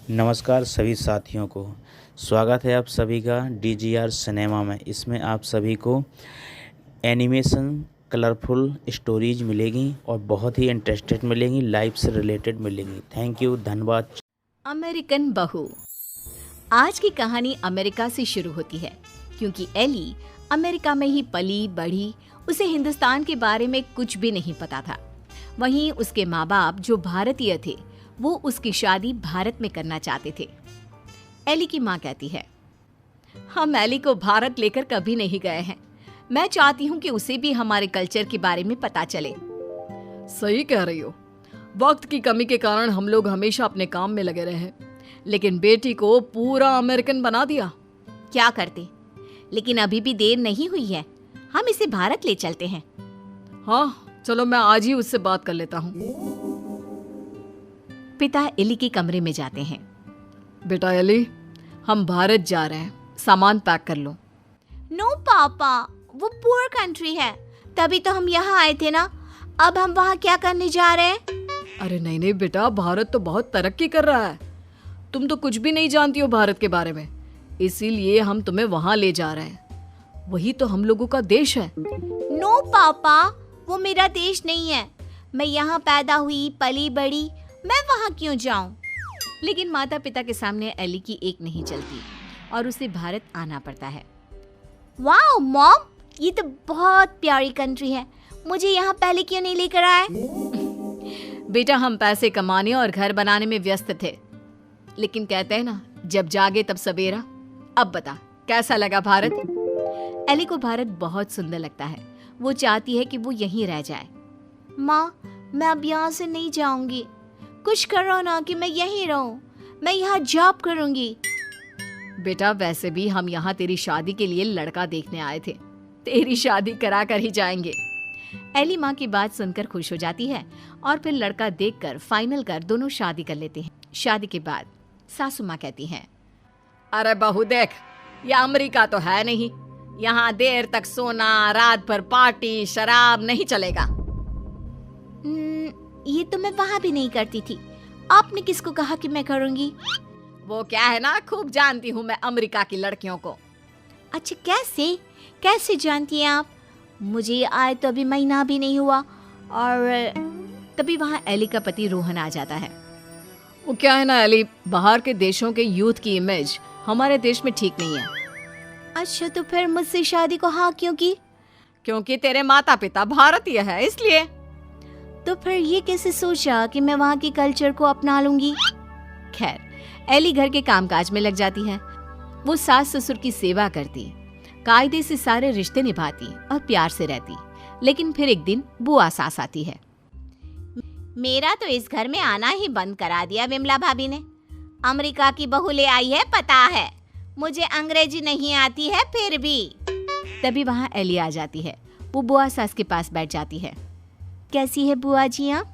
नमस्कार सभी साथियों को। स्वागत है आप सभी का DGR सिनेमा में। इसमें आप सभी को एनिमेशन, कलरफुल स्टोरीज मिलेगी और बहुत ही इंटरेस्टेड मिलेंगी, लाइफ से रिलेटेड मिलेंगी। थैंक यू, धन्यवाद। अमेरिकन बहू। आज की कहानी अमेरिका से शुरू होती है क्योंकि एली अमेरिका में ही पली बढ़ी। उसे हिंदुस्तान के बारे में कुछ भी नहीं पता था। वहीं उसके माँ बाप जो भारतीय थे वो उसकी शादी भारत में करना चाहते थे। एली की माँ कहती है, हम एली को भारत लेकर कभी नहीं गए हैं। मैं चाहती हूँ कि उसे भी हमारे कल्चर के बारे में पता चले। सही कह रही हो। वक्त की कमी के कारण हम लोग हमेशा अपने काम में लगे रहे, लेकिन बेटी को पूरा अमेरिकन बना दिया। क्या करते, लेकिन अभी भी देर नहीं हुई है। हम इसे भारत ले चलते हैं। हाँ चलो, मैं आज ही उससे बात कर लेता हूँ। पिता एली के कमरे में जाते हैं। बेटा एली, हम भारत जा रहे हैं, सामान पैक कर लो। नो पापा, वो पुअर कंट्री है, तभी तो हम यहाँ आए थे ना। अब हम वहाँ क्या करने जा रहे हैं? अरे नहीं नहीं बेटा, भारत तो बहुत तरक्की कर रहा है। तुम तो कुछ भी नहीं जानती हो भारत के बारे में, इसीलिए हम तुम्हें वहाँ ले जा रहे हैं। वही तो हम लोगों का देश है। नो पापा, वो मेरा देश नहीं है। मैं यहाँ पैदा हुई, पली बड़ी, मैं वहाँ क्यों जाऊँ? लेकिन माता पिता के सामने एली की एक नहीं चलती और उसे भारत आना पड़ता है। वाओ मॉम, ये तो बहुत प्यारी कंट्री है। मुझे यहाँ पहले क्यों नहीं लेकर आए? बेटा, हम पैसे कमाने और घर बनाने में व्यस्त थे, लेकिन कहते हैं ना, जब जागे तब सवेरा। अब बता, कैसा लगा भारत? एली को भारत बहुत सुंदर लगता है। वो चाहती है कि वो यहीं रह जाए। माँ, मैं अब यहाँ से नहीं जाऊंगी। कुछ करो ना कि मैं यहीं रहूं। मैं यहाँ जॉब करूंगी। बेटा, वैसे भी हम यहाँ तेरी शादी के लिए लड़का देखने आए थे। तेरी शादी करा कर ही जाएंगे। एली माँ की बात सुनकर खुश हो जाती है और फिर लड़का देखकर फाइनल कर दोनों शादी कर लेते हैं। शादी के बाद सासू माँ कहती हैं, अरे बहू देख, यह अमेरिका तो है नहीं। यहाँ देर तक सोना, रात भर पार्टी, शराब नहीं चलेगा। ये तो मैं वहाँ भी नहीं करती थी। आपने किसको कहा कि मैं करूँगी? वो क्या है ना, खूब जानती हूँ मैं अमेरिका की लड़कियों को। अच्छा, कैसे जानती हैं आप? मुझे आए तो अभी महीना भी नहीं हुआ। और तभी वहाँ एली का पति रोहन आ जाता है। वो क्या है ना एली, बाहर के देशों के यूथ की इमेज हमारे देश में ठीक नहीं है। अच्छा, तो फिर मुझसे शादी को हाँ क्यों की? क्योंकि तेरे माता पिता भारतीय है, इसलिए। तो फिर ये कैसे सोचा कि मैं वहाँ के कल्चर को अपना लूंगी? खैर, एली घर के कामकाज में लग जाती है। वो सास ससुर की सेवा करती, कायदे से सारे रिश्ते निभाती और प्यार से रहती। लेकिन फिर एक दिन बुआ सास आती है। मेरा तो इस घर में आना ही बंद करा दिया विमला भाभी ने। अमेरिका की बहू ले आई है, पता है। मुझे अंग्रेजी नहीं आती है फिर भी। तभी वहाँ एली आ जाती है। वो बुआ सास के पास बैठ जाती है। कैसी है बुआ जी आप?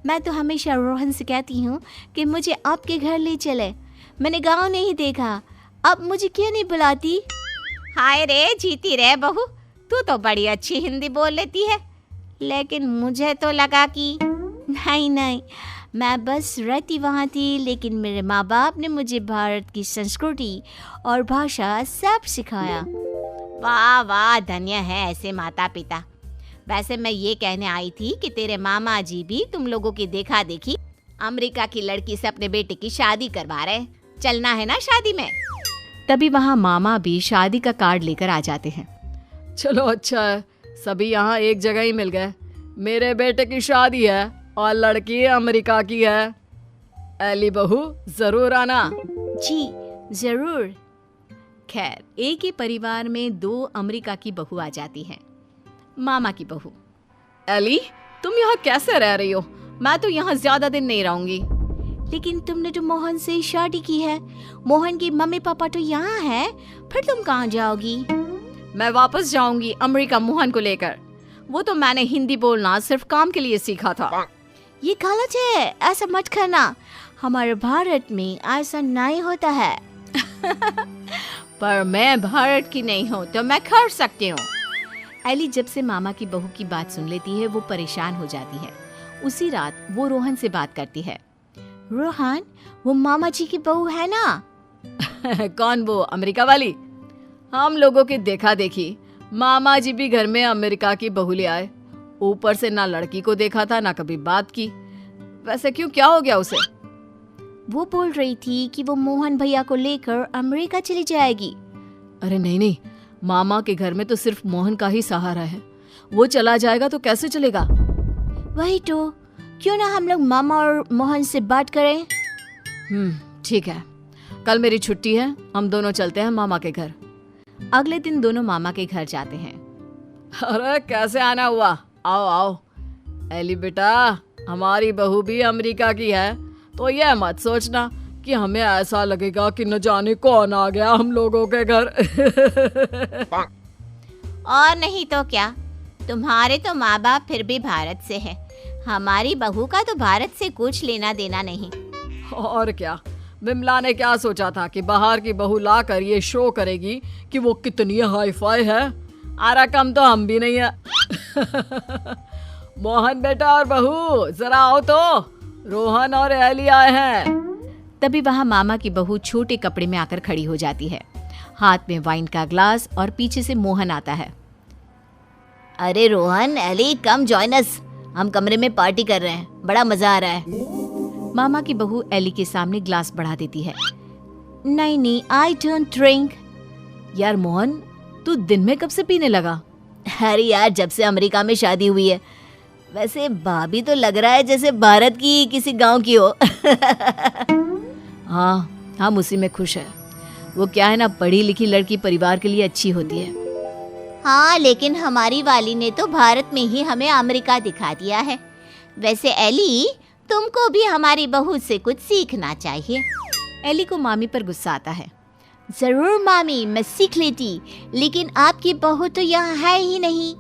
मैं तो हमेशा रोहन से कहती हूँ कि मुझे आपके घर ले चले। मैंने गांव नहीं देखा, अब मुझे क्यों नहीं बुलाती? हाय रे, जीती रे बहू, तू तो बड़ी अच्छी हिंदी बोल लेती है। लेकिन मुझे तो लगा कि नहीं, मैं बस रहती वहाँ थी, लेकिन मेरे माँ बाप ने मुझे भारत की संस्कृति और भाषा सब सिखाया। वाह वाह, धन्य है ऐसे माता पिता। वैसे मैं ये कहने आई थी कि तेरे मामा जी भी तुम लोगों की देखा देखी अमेरिका की लड़की से अपने बेटे की शादी करवा रहे। चलना है ना शादी में? तभी वहाँ मामा भी शादी का कार्ड लेकर आ जाते हैं। चलो अच्छा है, सभी यहाँ एक जगह ही मिल गए। मेरे बेटे की शादी है और लड़की अमेरिका की है। एली बहू, जरूर आना। जी जरूर। खैर, एक ही परिवार में दो अमेरिका की बहू आ जाती हैं। मामा की बहू, एली, तुम यहाँ कैसे रह रही हो? मैं तो यहाँ ज्यादा दिन नहीं रहूंगी। लेकिन तुमने तो मोहन से शादी की है। मोहन की मम्मी पापा तो यहाँ है, फिर तुम कहाँ जाओगी? मैं वापस जाऊंगी अमेरिका मोहन को लेकर। वो तो मैंने हिंदी बोलना सिर्फ काम के लिए सीखा था। ये गलत है, ऐसा मत करना। हमारे भारत में ऐसा नहीं होता है। पर मैं भारत की नहीं हूँ तो मैं कर सकती हूँ। एली जब से मामा की बहू की बात सुन लेती है वो परेशान हो जाती है। उसी रात वो रोहन से बात करती है। रोहन, वो मामा जी की बहू है ना? कौन, वो अमेरिका वाली? हम लोगों की देखा देखी मामा जी भी घर में अमेरिका की बहू ले आए। ऊपर से ना लड़की को देखा था ना कभी बात की। वैसे क्यों, क्या हो गया उसे? वो बोल रही थी कि वो मोहन भैया को लेकर अमेरिका चली जाएगी। अरे नहीं नहीं, मामा के घर में तो सिर्फ मोहन का ही सहारा है। वो चला जाएगा तो कैसे चलेगा? वही तो, क्यों ना हम लोग मामा और मोहन से बात करें? ठीक है, कल मेरी छुट्टी है, हम दोनों चलते हैं मामा के घर। अगले दिन दोनों मामा के घर जाते हैं। अरे कैसे आना हुआ, आओ आओ। एली बेटा, हमारी बहू भी अमेरिका की है, तो यह मत सोचना कि हमें ऐसा लगेगा कि न जाने कौन आ गया हम लोगों के घर। और नहीं तो क्या, तुम्हारे तो माँ बाप फिर भी भारत से है, हमारी बहू का तो भारत से कुछ लेना देना नहीं। और क्या, विमला ने क्या सोचा था कि बाहर की बहू लाकर ये शो करेगी कि वो कितनी हाई फाई है। आरा कम तो हम भी नहीं है। मोहन बेटा और बहू जरा आओ तो, रोहन और एली आए हैं। तभी वहाँ मामा की बहू छोटे कपड़े में आकर खड़ी हो जाती है, हाथ में वाइन का ग्लास, और पीछे से मोहन आता है। अरे Rohan, Ellie, come join us, हम कमरे में पार्टी कर रहे हैं, बड़ा मजा आ रहा है। मामा की बहू एली के सामने ग्लास बढ़ा देती है। नहीं नहीं, आई डोंट ड्रिंक। यार मोहन, तू दिन में कब से पीने लगा? अरे यार, जब से अमेरिका में शादी हुई है। वैसे भाभी तो लग रहा है जैसे भारत की किसी गांव की हो। हाँ, हम उसी में खुश है। वो क्या है ना, पढ़ी लिखी लड़की परिवार के लिए अच्छी होती है। हाँ, लेकिन हमारी वाली ने तो भारत में ही हमें अमेरिका दिखा दिया है। वैसे एली, तुमको भी हमारी बहू से कुछ सीखना चाहिए। एली को मामी पर गुस्सा आता है। जरूर मामी, मैं सीख लेती, लेकिन आपकी बहू तो यहाँ है ही नहीं।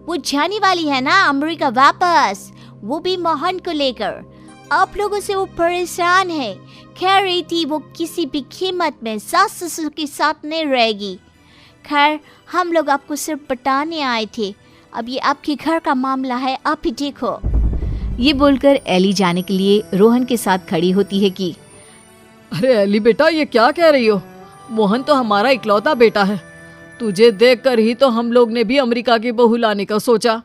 वो जाने वाली है ना अमेरिका वापस, वो भी मोहन को लेकर। आप लोगों से वो परेशान है, कह रही थी वो किसी भी कीमत में सास ससुर के साथ नहीं रहेगी। खैर, हम लोग आपको सिर्फ बताने आए थे, अब ये आपके घर का मामला है, आप ही देखो। ये बोलकर एली जाने के लिए रोहन के साथ खड़ी होती है कि अरे एली बेटा, ये क्या कह रही हो? मोहन तो हमारा इकलौता बेटा है। तुझे देखकर ही तो हम लोग ने भी अमेरिका की बहू लाने का सोचा।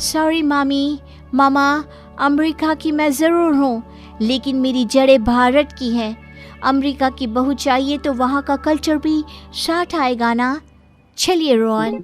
सॉरी मामी, मामा, अमेरिका की मैं ज़रूर हूँ, लेकिन मेरी जड़ें भारत की हैं। अमेरिका की बहू चाहिए तो वहाँ का कल्चर भी साथ आएगा ना। चलिए रोहन।